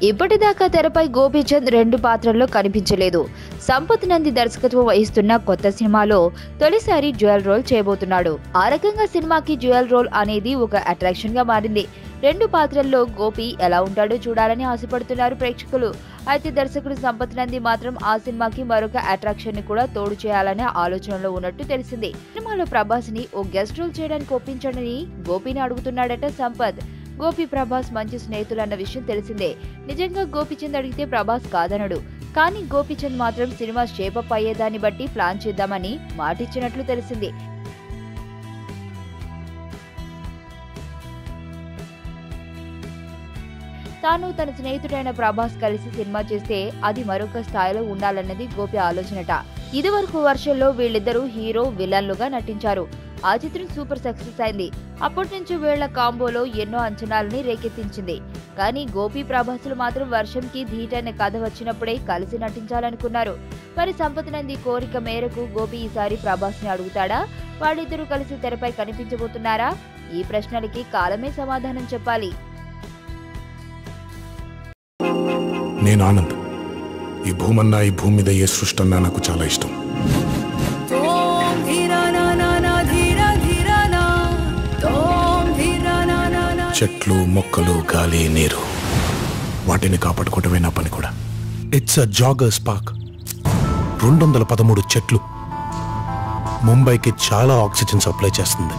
ఇప్పటిదాకా తెరపై గోపీచంద్ 2 పాత్రల్లో కనిపించలేదు. సంపత్ నంది దర్శకత్వం వహిస్తున్న కొత్త సినిమాలో తొలిసారి డ్యూయల్ రోల్ చేయబోతున్నాడు. ఆ రకంగా సినిమాకి డ్యూయల్ రోల్ అనేది ఒక అట్రాక్షన్ గా మారింది. 2 పాత్రల్లో గోపి ఎలా ఉంటాడో చూడాలని ఆశపడుతున్నారు ప్రేక్షకులు. అయితే దర్శకుడు సంపత్ నంది మాత్రం ఆ సినిమాకి మరొక అట్రాక్షన్ ని కూడా తోడు చేయాలనే ఆలోచనలో ఉన్నట్టు తెలిసింది. సినిమాలో ప్రభాస్ ని ఓ గెస్ట్ రోల్ చేయడానికి ఒప్పించడని గోపిని అడుగుతున్నాడట సంపత్. గోపి ప్రభాస్ మంచి స్నేహితులు అన్న విషయం తెలిసిందే. నిజంగా గోపీచంద్ అడిగితే ప్రభాస్ కాదనడు. కానీ గోపీచంద్ మాత్రం సినిమా షేపప్ అయ్యేదాన్ని బట్టి ప్లాన్ చేద్దామని మాటిచ్చినట్లు తెలిసింది. తాను తన స్నేహితుడైన ప్రభాస్ కలిసి సినిమా చేస్తే అది మరొక స్థాయిలో ఉండాలన్నది గోపి ఆలోచనట. ఇదివరకు వర్షంలో వీళ్ళిద్దరూ హీరో విలన్లుగా నటించారు. ఆ చిత్రం సూపర్ సక్సెస్ అయింది. అప్పటి నుంచి వీళ్ల కాంబోలో ఎన్నో అంచనాలని రేకెత్తించింది. కానీ గోపి ప్రభాసులు మాత్రం వర్షంకి ధీటైన కథ వచ్చినప్పుడే కలిసి నటించాలనుకున్నారు. మరి సంపత్ నంది కోరిక మేరకు గోపి ఈసారి ప్రభాస్ ని అడుగుతాడా? వాళ్ళిద్దరూ కలిసి తెరపై కనిపించబోతున్నారా? ఈ ప్రశ్నలకి కాలమే సమాధానం చెప్పాలి. నేను ఆనంద్. ఈ భూమన్నా, ఈ భూమి మీద ఏ సృష్టి అన్నా నాకు చాలా ఇష్టం. చెట్లు, మొక్కలు, గాలి, నీరు, వాటిని కాపాడుకోవటమే నా పని కూడా. It's a joggers park. 213 చెట్లు ముంబైకి చాలా ఆక్సిజన్ సప్లై చేస్తుంది.